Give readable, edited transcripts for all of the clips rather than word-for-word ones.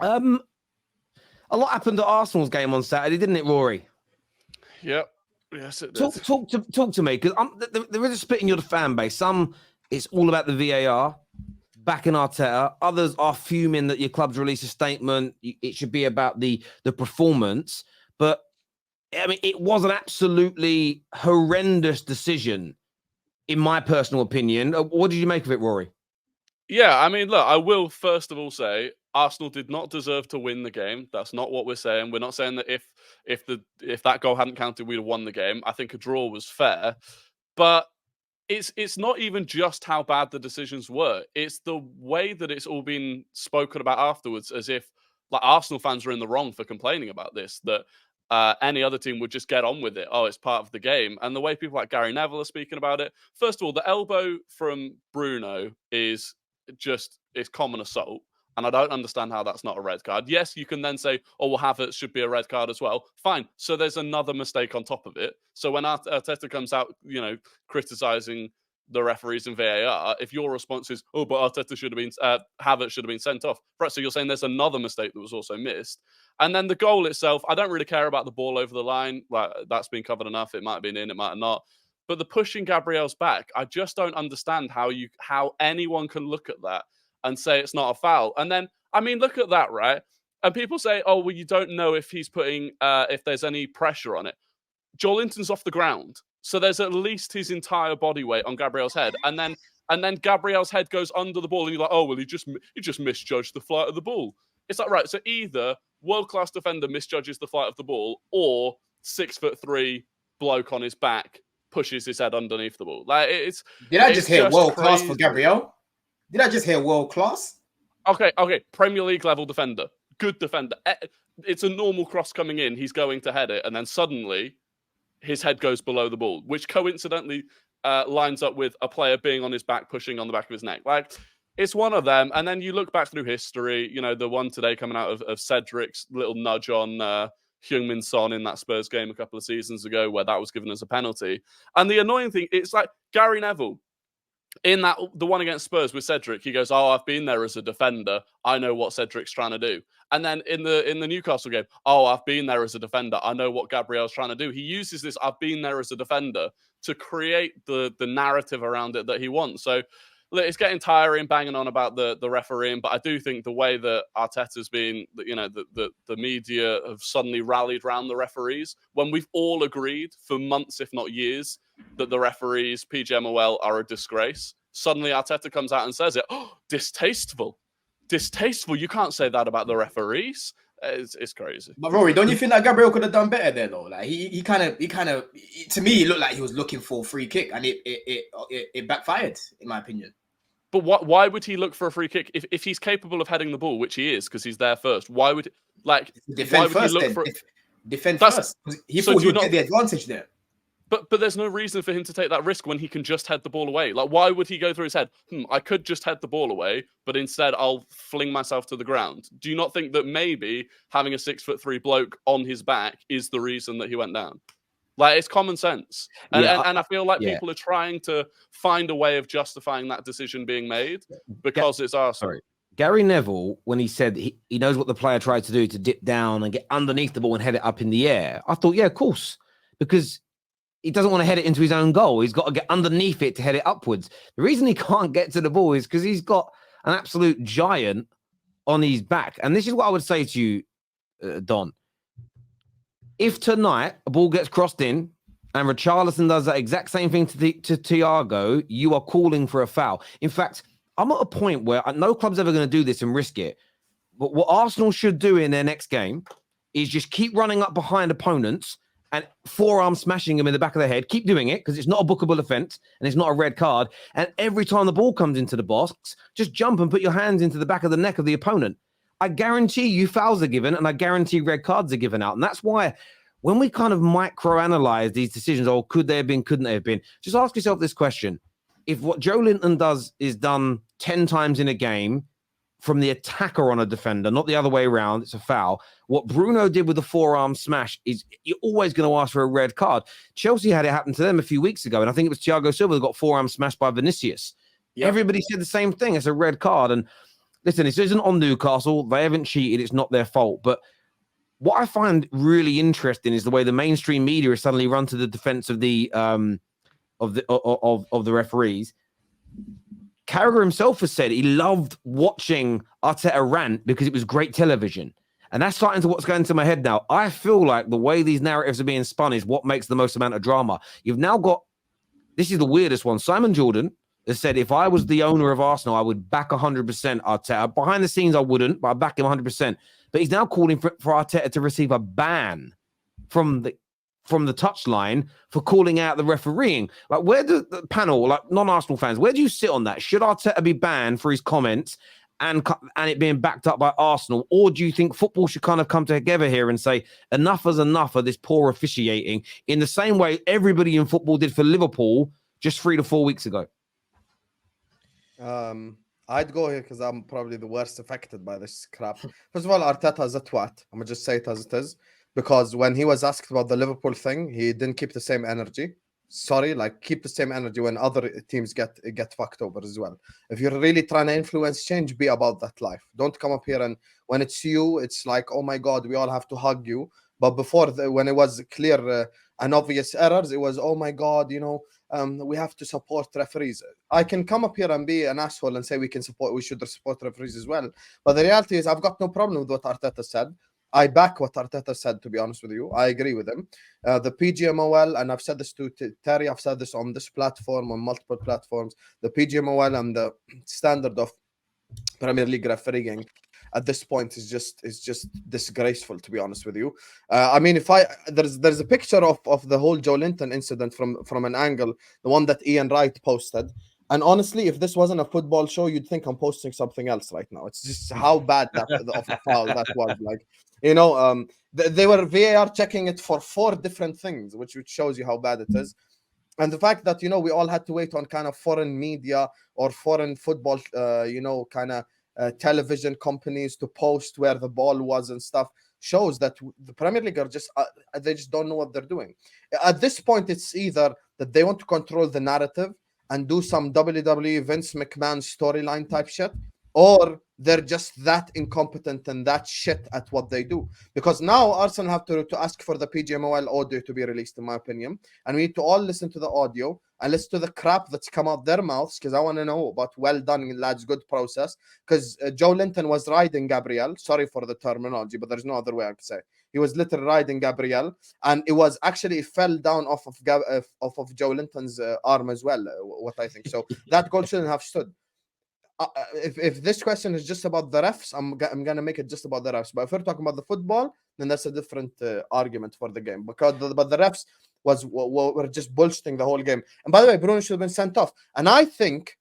A lot happened at Arsenal's game on Saturday, didn't it, Rory? Yep. Yes, it did. Talk to me, because there is a split in your fan base. Some, it's all about the VAR, backing Arteta. Others are fuming that your club's released a statement. It should be about the performance. But, I mean, it was an absolutely horrendous decision, in my personal opinion. What did you make of it, Rory? Yeah, I mean, look, I will first of all say Arsenal did not deserve to win the game. That's not what we're saying. We're not saying that if that goal hadn't counted, we'd have won the game. I think a draw was fair, but it's not even just how bad the decisions were. It's the way that it's all been spoken about afterwards, as if like Arsenal fans are in the wrong for complaining about this. That any other team would just get on with it. Oh, it's part of the game. And the way people like Gary Neville are speaking about it. First of all, the elbow from Bruno is it's common assault. And I don't understand how that's not a red card. Yes, you can then say, oh, well, Havertz should be a red card as well. Fine. So there's another mistake on top of it. So when Arteta comes out, criticising the referees and VAR, if your response is, oh, but Arteta should have been, Havertz should have been sent off. Right, so you're saying there's another mistake that was also missed. And then the goal itself, I don't really care about the ball over the line. Like, that's been covered enough. It might have been in, it might have not. But the pushing Gabriel's back, I just don't understand how anyone can look at that and say it's not a foul. And then, I mean, look at that, right? And people say, oh, well, you don't know if he's putting, if there's any pressure on it. Joelinton's off the ground. So there's at least his entire body weight on Gabriel's head. And then Gabriel's head goes under the ball and you're like, oh, well, he just misjudged the flight of the ball. It's like, right, so either world-class defender misjudges the flight of the ball or 6'3" bloke on his back pushes his head underneath the ball. Like, Did I just hear world-class for Gabriel? Did I just hear world-class? Okay. Premier League level defender. Good defender. It's a normal cross coming in. He's going to head it. And then suddenly his head goes below the ball, which coincidentally lines up with a player being on his back, pushing on the back of his neck. Like, it's one of them. And then you look back through history, the one today coming out of Cedric's little nudge on Heung-min Son in that Spurs game a couple of seasons ago where that was given as a penalty. And the annoying thing, it's like Gary Neville, in the one against Spurs with Cedric, he goes, oh, I've been there as a defender. I know what Cedric's trying to do. And then in the Newcastle game, oh, I've been there as a defender. I know what Gabriel's trying to do. He uses this, I've been there as a defender, to create the narrative around it that he wants. So look, it's getting tiring banging on about the refereeing, but I do think the way that Arteta's been, the media have suddenly rallied around the referees when we've all agreed for months, if not years, that the referees, PGMOL, are a disgrace. Suddenly Arteta comes out and says it. Oh, distasteful. You can't say that about the referees. It's crazy. But Rory, don't you think that Gabriel could have done better there though? Like he kind of, to me, it looked like he was looking for a free kick, and it backfired, in my opinion. But why would he look for a free kick if he's capable of heading the ball, which he is because he's there first? Why would defend first? Defend first. He thought he would get the advantage there. But there's no reason for him to take that risk when he can just head the ball away. Like, why would he go through his head? I could just head the ball away, but instead I'll fling myself to the ground. Do you not think that maybe having a 6'3" bloke on his back is the reason that he went down? Like, it's common sense. And I feel like people are trying to find a way of justifying that decision being made because it's Arsenal. Sorry. Gary Neville, when he said he knows what the player tried to do to dip down and get underneath the ball and head it up in the air, I thought, yeah, of course, because he doesn't want to head it into his own goal. He's got to get underneath it to head it upwards. The reason he can't get to the ball is because he's got an absolute giant on his back. And this is what I would say to you, Don. If tonight a ball gets crossed in and Richarlison does that exact same thing to Thiago, you are calling for a foul. In fact, I'm at a point where no club's ever going to do this and risk it. But what Arsenal should do in their next game is just keep running up behind opponents and forearm smashing them in the back of the head. Keep doing it because it's not a bookable offence and it's not a red card. And every time the ball comes into the box, just jump and put your hands into the back of the neck of the opponent. I guarantee you fouls are given and I guarantee red cards are given out. And that's why when we kind of microanalyze these decisions, oh, could they have been, couldn't they have been? Just ask yourself this question. If what Joelinton does is done 10 times in a game from the attacker on a defender, not the other way around, it's a foul. What Bruno did with the forearm smash is you're always going to ask for a red card. Chelsea had it happen to them a few weeks ago, and I think it was Thiago Silva that got forearm smashed by Vinicius. Yep. Everybody said the same thing. It's a red card. And listen, this isn't on Newcastle. They haven't cheated. It's not their fault. But what I find really interesting is the way the mainstream media has suddenly run to the defense of the referees. Carragher himself has said he loved watching Arteta rant because it was great television. And that's starting to what's going into my head now. I feel like the way these narratives are being spun is what makes the most amount of drama. You've now got, this is the weirdest one. Simon Jordan has said, if I was the owner of Arsenal, I would back 100% Arteta. Behind the scenes, I wouldn't, but I back him 100%. But he's now calling for Arteta to receive a ban from the touchline for calling out the refereeing. Like, where do the panel, like non-Arsenal fans, where do you sit on that? Should Arteta be banned for his comments and it being backed up by Arsenal? Or do you think football should kind of come together here and say enough is enough of this poor officiating in the same way everybody in football did for Liverpool just 3 to 4 weeks ago? I'd go here because I'm probably the worst affected by this crap. First of all, Arteta is a twat. I'm going to just say it as it is. Because when he was asked about the Liverpool thing, he didn't keep the same energy. Sorry, like keep the same energy when other teams get fucked over as well. If you're really trying to influence change, be about that life. Don't come up here and when it's you, it's like, oh my God, we all have to hug you. But before, when it was clear and obvious errors, it was, oh my God, we have to support referees. I can come up here and be an asshole and say we should support referees as well. But the reality is I've got no problem with what Arteta said. I back what Arteta said, to be honest with you. I agree with him. The PGMOL, and I've said this to Terry, I've said this on this platform, on multiple platforms, the PGMOL and the standard of Premier League refereeing at this point is just disgraceful, to be honest with you. I mean, there's a picture of the whole Joe Linton incident from an angle, the one that Ian Wright posted. And honestly, if this wasn't a football show, you'd think I'm posting something else right now. It's just how bad of a foul that was. Like, they were VAR checking it for 4 different things, which shows you how bad it is. And the fact that, we all had to wait on kind of foreign media or foreign football, television companies to post where the ball was and stuff shows that the Premier League are they just don't know what they're doing. At this point, it's either that they want to control the narrative and do some WWE Vince McMahon storyline type shit, or they're just that incompetent and that shit at what they do. Because now Arsenal have to ask for the PGMOL audio to be released, in my opinion. And we need to all listen to the audio and listen to the crap that's come out their mouths, because I want to know about well done, lads, good process. Because Joe Linton was riding Gabriel. Sorry for the terminology, but there's no other way I could say. He was literally riding Gabriel, and it fell down off of Joe Linton's arm as well, what I think. So that goal shouldn't have stood. If this question is just about the refs, I'm going to make it just about the refs. But if we're talking about the football, then that's a different argument for the game. But the refs were just bullshitting the whole game. And by the way, Bruno should have been sent off. And I think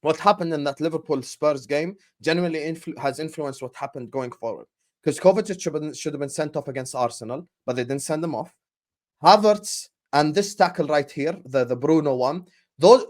what happened in that Liverpool-Spurs game genuinely has influenced what happened going forward. Because Kovacic should have been sent off against Arsenal, but they didn't send him off. Havertz and this tackle right here, the Bruno one,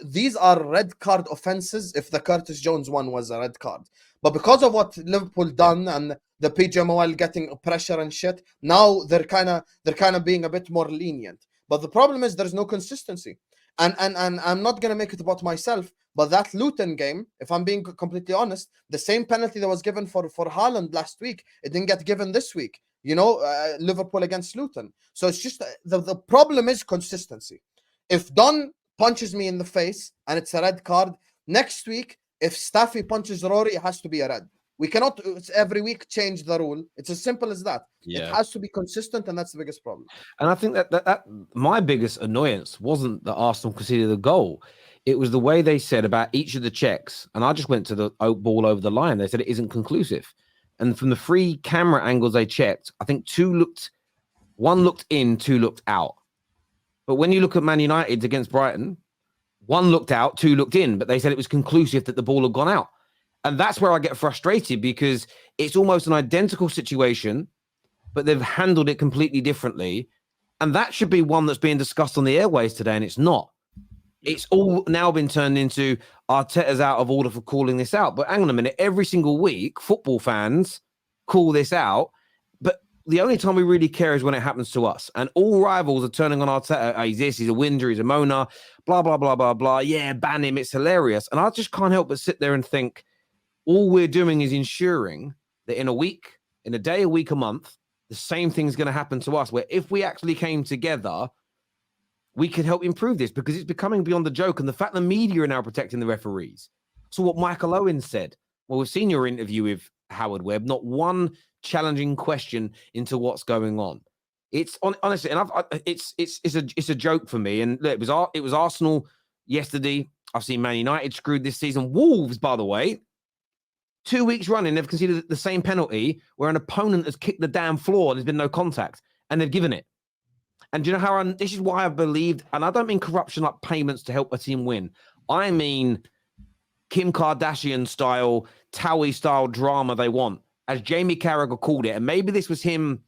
these are red card offenses if the Curtis Jones one was a red card. But because of what Liverpool done and the PGMOL getting pressure and shit, now they're kind of being a bit more lenient. But the problem is there's no consistency. And I'm not going to make it about myself, but that Luton game, if I'm being completely honest, the same penalty that was given for Haaland last week, it didn't get given this week. Liverpool against Luton. So it's just the problem is consistency. If Don punches me in the face and it's a red card, next week, if Staffy punches Rory, it has to be a red. We cannot every week change the rule. It's as simple as that. Yeah. It has to be consistent, and that's the biggest problem. And I think that my biggest annoyance wasn't that Arsenal conceded the goal. It was the way they said about each of the checks. And I just went to the ball over the line. They said it isn't conclusive. And from the 3 camera angles they checked, I think 1 looked in, 2 looked out. But when you look at Man United against Brighton, 1 looked out, 2 looked in, but they said it was conclusive that the ball had gone out. And that's where I get frustrated, because it's almost an identical situation, but they've handled it completely differently. And that should be one that's being discussed on the airways today, and it's not. It's all now been turned into Arteta's out of order for calling this out. But hang on a minute, every single week, football fans call this out, but the only time we really care is when it happens to us. And all rivals are turning on Arteta. He's this, he's a whinger, he's a moaner, blah, blah, blah, blah, blah. Yeah, ban him, it's hilarious. And I just can't help but sit there and think, all we're doing is ensuring that in a week, in a day, a week, a month, the same thing's going to happen to us, where if we actually came together, we could help improve this, because it's becoming beyond the joke. And the fact the media are now protecting the referees. So what Michael Owen said, well, we've seen your interview with Howard Webb, not one challenging question into what's going on. It's honestly, and it's a joke for me. And look, it was Arsenal yesterday. I've seen Man United screwed this season. Wolves, by the way, 2 weeks running, they've conceded the same penalty where an opponent has kicked the damn floor and there's been no contact, and they've given it. And do you know how this is why I believed, and I don't mean corruption like payments to help a team win. I mean Kim Kardashian style, Towie style drama they want, as Jamie Carragher called it. And maybe this was him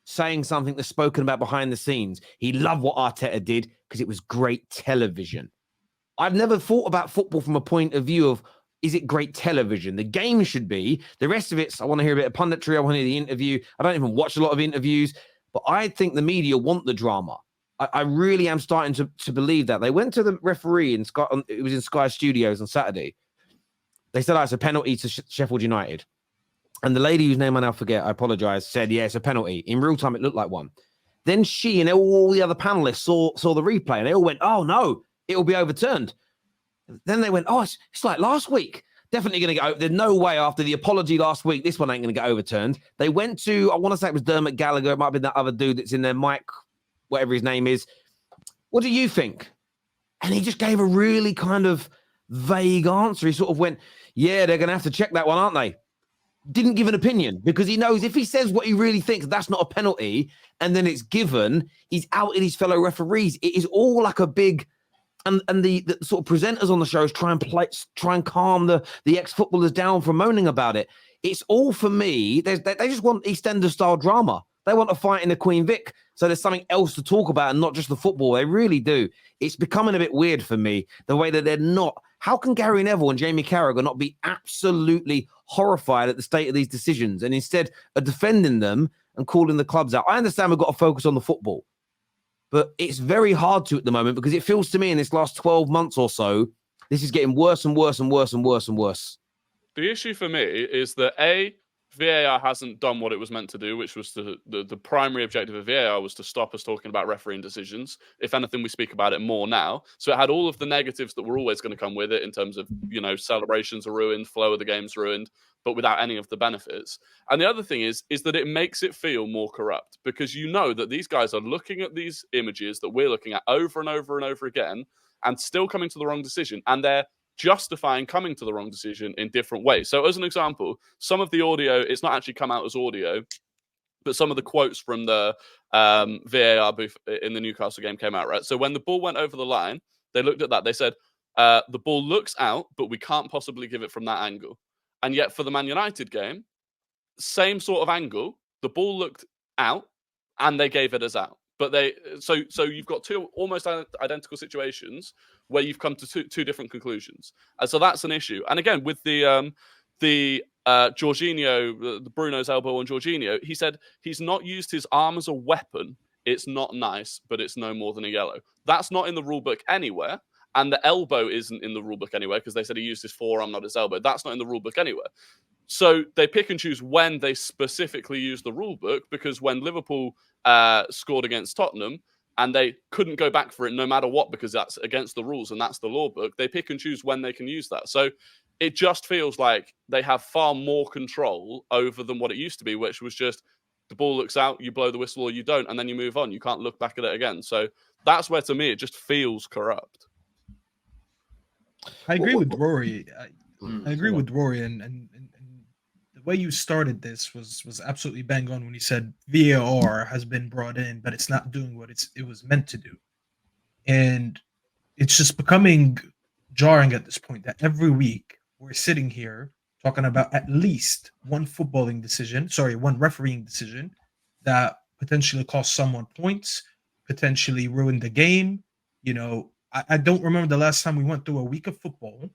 saying something that's spoken about behind the scenes. He loved what Arteta did because it was great television. I've never thought about football from a point of view of, is it great television? The game should be. The rest of it's, I want to hear a bit of punditry. I want to hear the interview. I don't even watch a lot of interviews, but I think the media want the drama. I really am starting to believe that. They went to the referee in Sky, it was in Sky Studios on Saturday. They said, it's a penalty to Sheffield United. And the lady whose name I now forget, I apologize, said, yeah, it's a penalty. In real time, it looked like one. Then she and all the other panelists saw the replay, and they all went, oh, no, it will be overturned. Then they went, oh, it's like last week. Definitely going to go. There's no way after the apology last week, this one ain't going to get overturned. They went to, I want to say it was Dermot Gallagher. It might have been that other dude that's in there, Mike, whatever his name is. What do you think? And he just gave a really kind of vague answer. He sort of went, yeah, they're going to have to check that one, aren't they? Didn't give an opinion, because he knows if he says what he really thinks, that's not a penalty, and then it's given, he's outed his fellow referees. It is all like a big... And the sort of presenters on the shows try and calm the ex-footballers down from moaning about it. It's all, for me, they just want EastEnders-style drama. They want a fight in the Queen Vic, so there's something else to talk about and not just the football. They really do. It's becoming a bit weird for me, the way that they're not. How can Gary Neville and Jamie Carragher not be absolutely horrified at the state of these decisions and instead are defending them and calling the clubs out? I understand we've got to focus on the football, but it's very hard to at the moment, because it feels to me in this last 12 months or so, this is getting worse and worse and worse and worse and worse. The issue for me is that VAR hasn't done what it was meant to do, which was the primary objective of VAR was to stop us talking about refereeing decisions. If anything, we speak about it more now. So it had all of the negatives that were always going to come with it in terms of, celebrations are ruined, flow of the game's ruined, but without any of the benefits. And the other thing is that it makes it feel more corrupt, because you know that these guys are looking at these images that we're looking at over and over and over again and still coming to the wrong decision. And they're justifying coming to the wrong decision in different ways. So as an example, some of the audio, it's not actually come out as audio, but some of the quotes from the VAR booth in the Newcastle game came out, right? So when the ball went over the line, they looked at that. They said, the ball looks out, but we can't possibly give it from that angle. And yet for the Man United game, same sort of angle, the ball looked out and they gave it as out. But so you've got two almost identical situations where you've come to two different conclusions, and so that's an issue. And again, with the Jorginho, the Bruno's elbow on Jorginho, he said he's not used his arm as a weapon. It's not nice, but it's no more than a yellow. That's not in the rule book anywhere, and the elbow isn't in the rule book anywhere, because they said he used his forearm, not his elbow. That's not in the rule book anywhere. So they pick and choose when they specifically use the rule book, because when Liverpool scored against Tottenham and they couldn't go back for it no matter what, because that's against the rules and that's the law book, they pick and choose when they can use that. So it just feels like they have far more control over than what it used to be, which was just the ball looks out, you blow the whistle or you don't, and then you move on. You can't look back at it again. So that's where, to me, it just feels corrupt. I agree with Rory. I agree with Rory, and the way you started this was absolutely bang on when you said VAR has been brought in, but it's not doing what it was meant to do. And it's just becoming jarring at this point that every week we're sitting here talking about at least one refereeing decision that potentially cost someone points, potentially ruined the game. I don't remember the last time we went through a week of football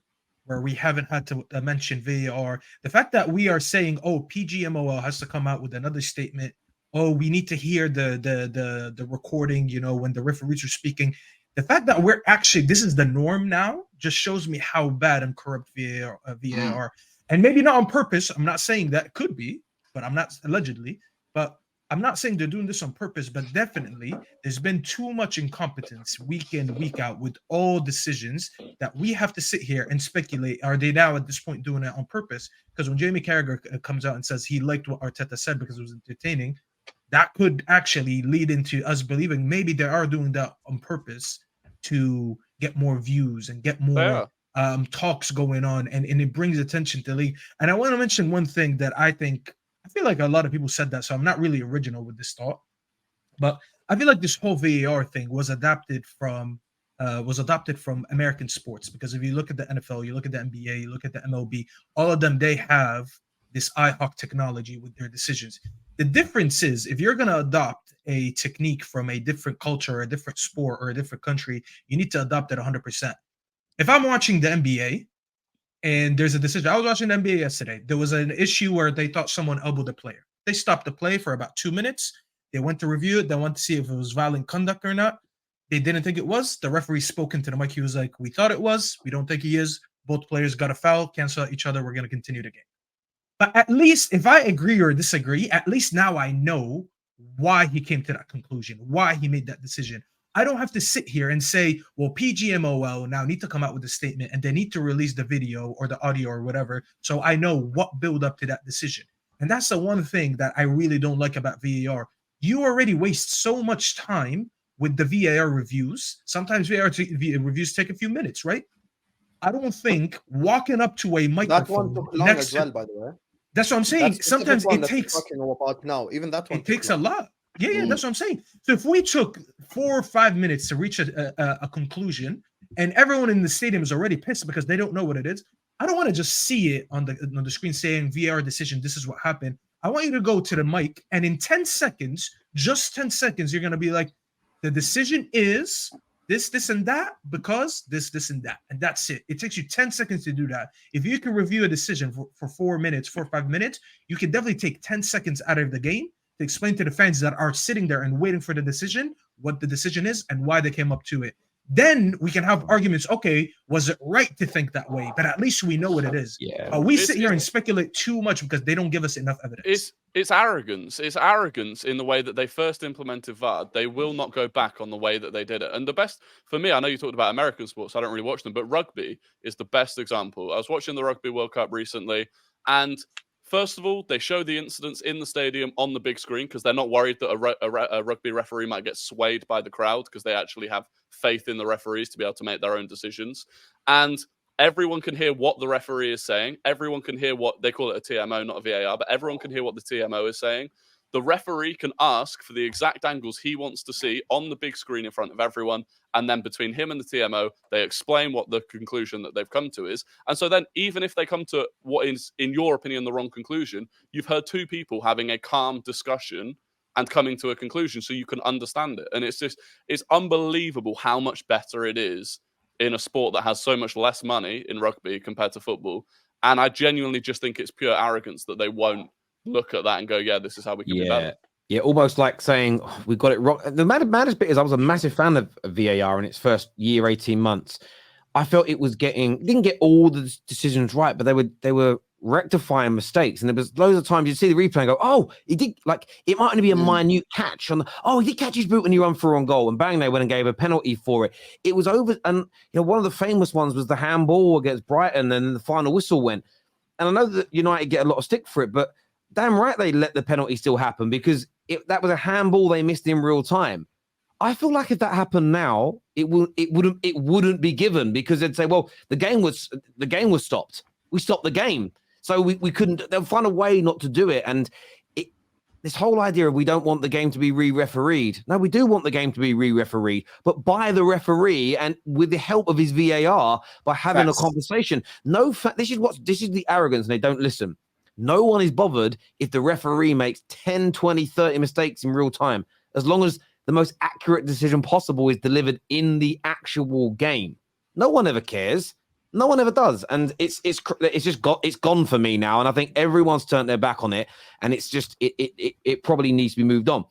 where we haven't had to mention VAR. The fact that we are saying, PGMOL has to come out with another statement. We need to hear the recording, when the referees are speaking. The fact that we're actually, this is the norm now, just shows me how bad and corrupt VAR. And maybe not on purpose. I'm not saying that could be, but I'm not allegedly. But I'm not saying they're doing this on purpose, but definitely there's been too much incompetence week in, week out with all decisions that we have to sit here and speculate. Are they now at this point doing it on purpose? Because when Jamie Carragher comes out and says he liked what Arteta said because it was entertaining, that could actually lead into us believing maybe they are doing that on purpose to get more views and get more talks going on. And it brings attention to the league. And I want to mention one thing that I feel like a lot of people said that, so I'm not really original with this thought, but I feel like this whole VAR thing was adapted from American sports, because if you look at the NFL, you look at the NBA, you look at the MLB, all of them, they have this IHOC technology with their decisions. The difference is if you're going to adopt a technique from a different culture, a different sport, or a different country, you need to adopt it 100%. If I'm watching the NBA, and there's a decision. I was watching the NBA yesterday. There was an issue where they thought someone elbowed a player. They stopped the play for about 2 minutes. They went to review it. They wanted to see if it was violent conduct or not. They didn't think it was. The referee spoke into the mic. He was like, we thought it was. We don't think he is. Both players got a foul, cancel out each other. We're going to continue the game. But at least if I agree or disagree, at least now I know why he came to that conclusion, why he made that decision. I don't have to sit here and say, well, PGMOL now need to come out with a statement and they need to release the video or the audio or whatever. So I know what build up to that decision. And that's the one thing that I really don't like about VAR. You already waste so much time with the VAR reviews. Sometimes VAR reviews take a few minutes, right? I don't think walking up to a microphone. That one took long as well, by the way. That's what I'm saying. Sometimes it takes. Talking about now, even that one. It takes a lot. Yeah, that's what I'm saying. So if we took 4 or 5 minutes to reach a conclusion, and everyone in the stadium is already pissed because they don't know what it is, I don't want to just see it on the screen saying VAR decision, this is what happened. I want you to go to the mic, and in 10 seconds, just 10 seconds, you're going to be like, the decision is this, and that, because this, and that. And that's it. It takes you 10 seconds to do that. If you can review a decision for 4 or 5 minutes, you can definitely take 10 seconds out of the game to explain to the fans that are sitting there and waiting for the decision, what the decision is and why they came up to it. Then we can have arguments. Okay, was it right to think that way? But at least we know what it is. Yeah. We sit here and speculate too much because they don't give us enough evidence. It's arrogance. It's arrogance in the way that they first implemented VAR. They will not go back on the way that they did it. And the best, for me, I know you talked about American sports. I don't really watch them, but rugby is the best example. I was watching the Rugby World Cup recently, and first of all, they show the incidents in the stadium on the big screen because they're not worried that a rugby referee might get swayed by the crowd, because they actually have faith in the referees to be able to make their own decisions. And everyone can hear what the referee is saying. Everyone can hear what they call it, a TMO, not a VAR, but everyone can hear what the TMO is saying. The referee can ask for the exact angles he wants to see on the big screen in front of everyone. And then between him and the TMO, they explain what the conclusion that they've come to is. And so then even if they come to what is, in your opinion, the wrong conclusion, you've heard two people having a calm discussion and coming to a conclusion so you can understand it. And it's unbelievable how much better it is in a sport that has so much less money in rugby compared to football. And I genuinely just think it's pure arrogance that they won't look at that and go, yeah, this is how we can be better. Yeah, almost like saying, oh, we got it wrong. The maddest bit is I was a massive fan of VAR in its first year, 18 months. I felt it was didn't get all the decisions right, but they were rectifying mistakes. And there was loads of times you'd see the replay and go, oh, he did, like, it might only be a minute catch he did catch his boot when he ran for on goal, and bang, they went and gave a penalty for it. It was over. And one of the famous ones was the handball against Brighton, and then the final whistle went. And I know that United get a lot of stick for it, but damn right they let the penalty still happen, because that was a handball they missed in real time. I feel like if that happened now, it wouldn't be given, because they'd say, well, the game was stopped. We stopped the game, so we couldn't. They'll find a way not to do it. And this whole idea of we don't want the game to be re-refereed. No, we do want the game to be re-refereed, but by the referee and with the help of his VAR, by having a conversation. This is the arrogance, and they don't listen. No one is bothered if the referee makes 10, 20, 30 mistakes in real time, as long as the most accurate decision possible is delivered in the actual game. No one ever cares. No one ever does. And it's gone for me now. And I think everyone's turned their back on it. And it's just, it probably needs to be moved on.